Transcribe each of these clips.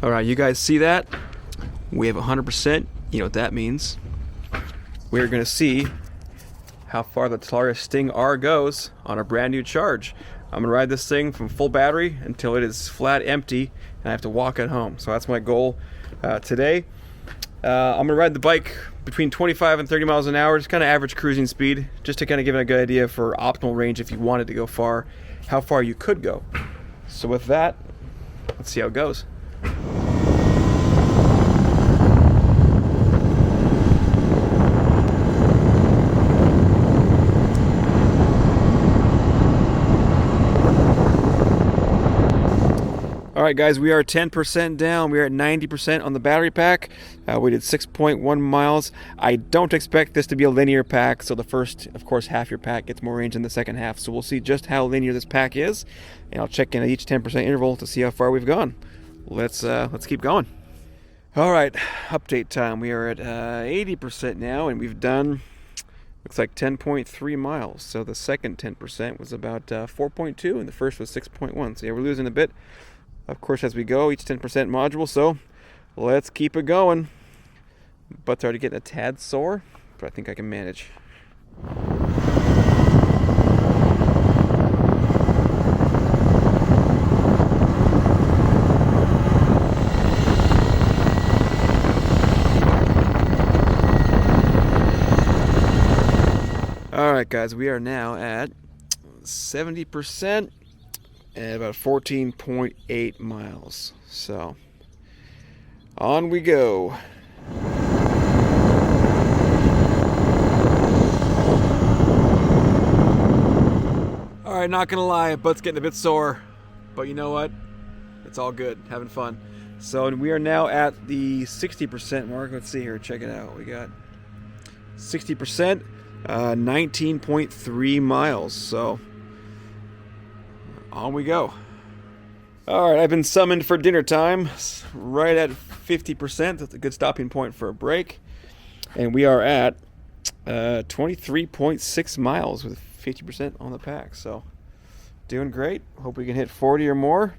All right, you guys see that? We have 100%. You know what that means. We're going to see how far the Talaria Sting R goes on a brand new charge. I'm going to ride this thing from full battery until it is flat empty and I have to walk it home. So that's my goal today. I'm going to ride the bike between 25 and 30 miles an hour, just kind of average cruising speed, just to kind of give it a good idea for optimal range if you wanted to go far, how far you could go. So with that, let's see how it goes. Alright guys, we are 10% down. We are at 90% on the battery pack. We did 6.1 miles. I don't expect this to be a linear pack, so the first, of course, half your pack gets more range than the second half. So we'll see just how linear this pack is, and I'll check in at each 10% interval to see how far we've gone. Let's keep going. Alright, update time. We are at 80% now, and we've done, looks like 10.3 miles. So the second 10% was about 4.2, and the first was 6.1. So yeah, we're losing a bit, of course, as we go, each 10% module, so let's keep it going. Butt's already getting a tad sore, but I think I can manage. Alright guys, we are now at 70%. And about 14.8 miles. So, on we go. Alright, not gonna lie, butt's getting a bit sore. But you know what? It's all good, having fun. So, we are now at the 60% mark. Let's see here, check it out. We got 60%, 19.3 miles. So, on we go. Alright, I've been summoned for dinner time. Right at 50%. That's a good stopping point for a break. And we are at 23.6 miles with 50% on the pack. So, doing great. Hope we can hit 40 or more.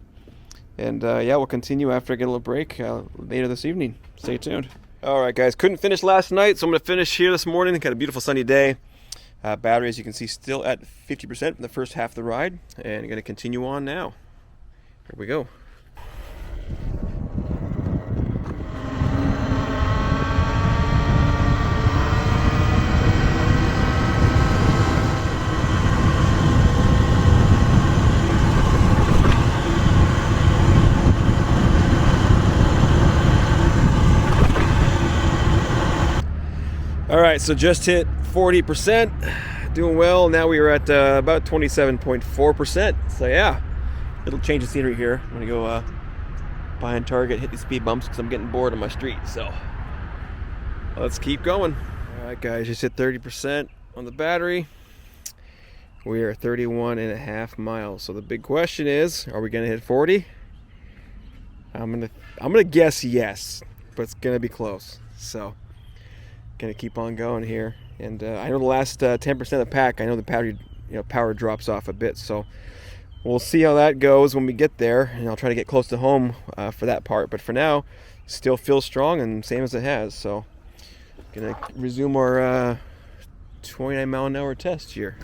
And yeah, we'll continue after I get a little break later this evening. Stay tuned. Alright guys, couldn't finish last night, so I'm going to finish here this morning. Got a beautiful sunny day. Battery, as you can see, still at 50% in the first half of the ride, and I'm going to continue on now. Here we go. All right, so just hit 40%, doing well. Now we are at about 27.4%. So yeah, little change of scenery here. I'm gonna go behind Target, hit these speed bumps because I'm getting bored on my street. So let's keep going. All right, guys, just hit 30% on the battery. We are 31.5 miles. So the big question is, are we gonna hit 40? I'm gonna guess yes, but it's gonna be close. So gonna keep on going here. And I know the last 10% of the pack, I know the power drops off a bit, so we'll see how that goes when we get there, and I'll try to get close to home for that part. But for now, still feels strong and same as it has. So, gonna resume our 29 mile an hour test here.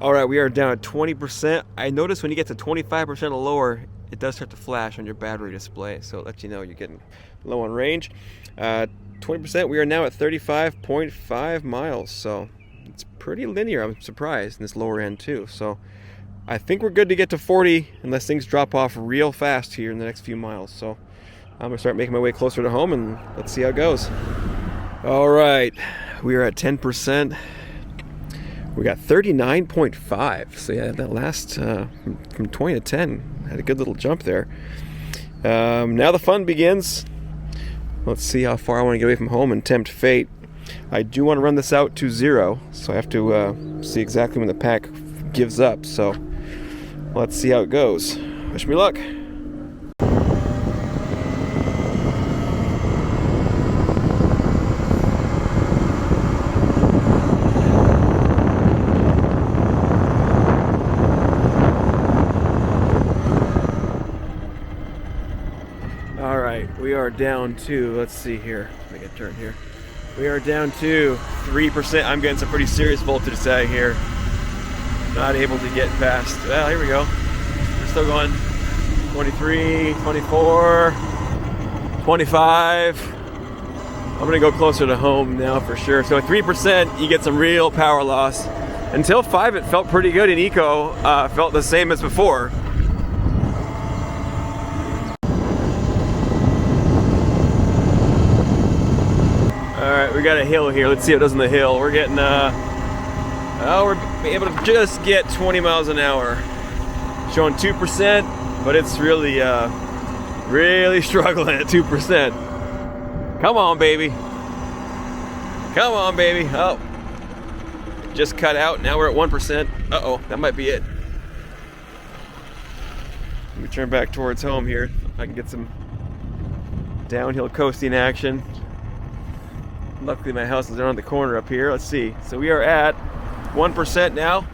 All right, we are down at 20%. I noticed when you get to 25% or lower, it does start to flash on your battery display, so it lets you know you're getting low on range. 20%, we are now at 35.5 miles, so it's pretty linear. I'm surprised in this lower end too. So I think we're good to get to 40 unless things drop off real fast here in the next few miles. So I'm gonna start making my way closer to home and let's see how it goes. All right, we are at 10%. We got 39.5. So yeah, that last from 20 to 10 had a good little jump there. Now the fun begins. Let's see how far I want to get away from home and tempt fate. I do want to run this out to 0, so I have to see exactly when the pack gives up. So let's see how it goes. Wish me luck. are down to, let's see here, make a turn here. We are down to 3%. I'm getting some pretty serious voltage sag here. Not able to get past, well, here we go. We're still going 23, 24, 25. I'm gonna go closer to home now for sure. So at 3%, you get some real power loss. Until 5, it felt pretty good in eco. Felt the same as before. All right, we got a hill here. Let's see how it does on the hill. We're getting, we're able to just get 20 miles an hour. Showing 2%, but it's really, really struggling at 2%. Come on, baby. Come on, baby. Oh, just cut out. Now we're at 1%. Uh-oh, that might be it. Let me turn back towards home here. I can get some downhill coasting action. Luckily, my house is around the corner up here. Let's see. So we are at 1% now.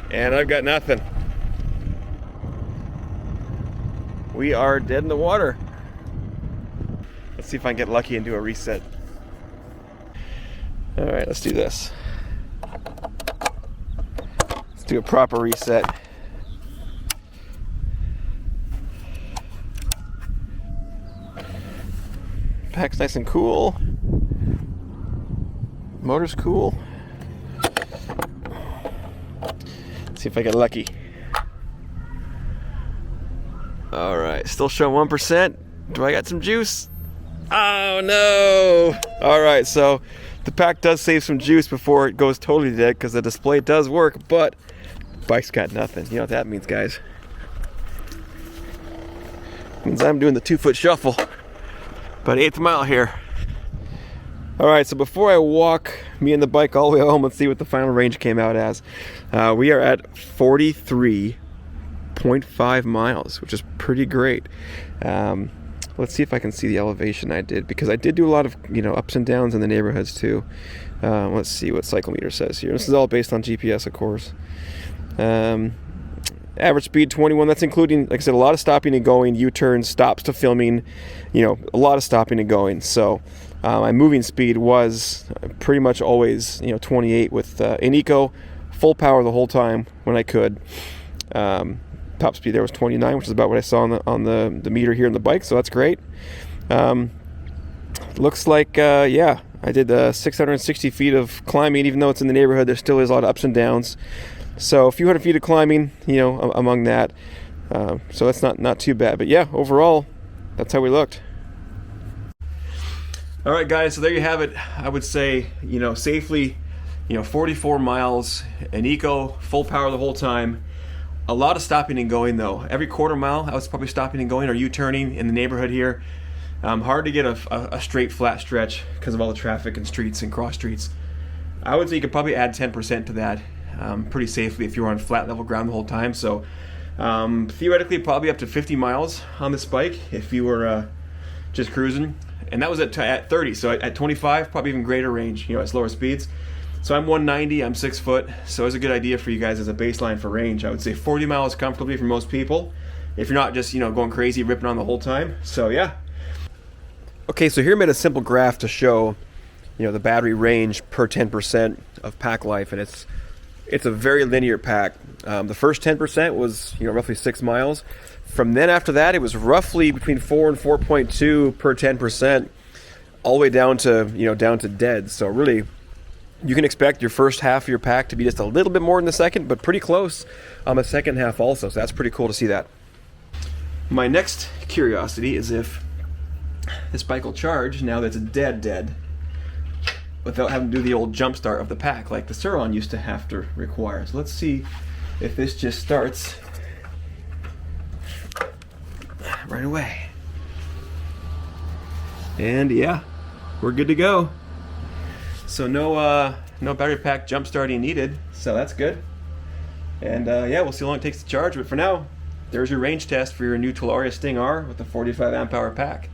And I've got nothing. We are dead in the water. Let's see if I can get lucky and do a reset. All right, let's do this. Let's do a proper reset. Pack's nice and cool. Motor's cool. Let's see if I get lucky. All right, still showing 1%. Do I got some juice? Oh no! All right, so the pack does save some juice before it goes totally dead because the display does work, but the bike's got nothing. You know what that means, guys? It means I'm doing the 2-foot shuffle. About 8th mile here. All right, so before I walk me and the bike all the way home, let's see what the final range came out as. We are at 43.5 miles, which is pretty great. Let's see if I can see the elevation I did, because I did do a lot of, ups and downs in the neighborhoods too. Let's see what cycle meter says here. This is all based on GPS, of course. Average speed 21. That's including, like I said, a lot of stopping and going, U-turns, stops to filming. A lot of stopping and going. So my moving speed was pretty much always 28 with in eco, full power the whole time when I could. Top speed there was 29, which is about what I saw on the meter here on the bike, so that's great. Looks like, I did 660 feet of climbing. Even though it's in the neighborhood, there still is a lot of ups and downs. So a few hundred feet of climbing, among that. So that's not too bad. But yeah, overall, that's how we looked. All right, guys, so there you have it. I would say, safely, 44 miles, an eco, full power the whole time. A lot of stopping and going though. Every quarter mile I was probably stopping and going or U-turning in the neighborhood here. Hard to get a straight flat stretch because of all the traffic and streets and cross streets. I would say you could probably add 10% to that pretty safely if you were on flat level ground the whole time. So theoretically probably up to 50 miles on this bike if you were just cruising. And that was at 30, so at 25 probably even greater range, at slower speeds. So I'm 190, I'm 6 foot, so it's a good idea for you guys as a baseline for range. I would say 40 miles comfortably for most people, if you're not just, going crazy, ripping on the whole time. So yeah. Okay, so here I made a simple graph to show, the battery range per 10% of pack life, and it's a very linear pack. The first 10% was, roughly 6 miles. From then after that, it was roughly between 4 and 4.2 per 10%, all the way down to, down to dead. So really, you can expect your first half of your pack to be just a little bit more than the second, but pretty close on the second half also. So that's pretty cool to see that. My next curiosity is if this bike will charge now that it's dead, without having to do the old jump start of the pack like the Sur-ron used to have to require. So let's see if this just starts right away. And yeah, we're good to go. So no battery pack jump starting needed, so that's good. And we'll see how long it takes to charge. But for now, there's your range test for your new Talaria Sting R with the 45 amp hour pack.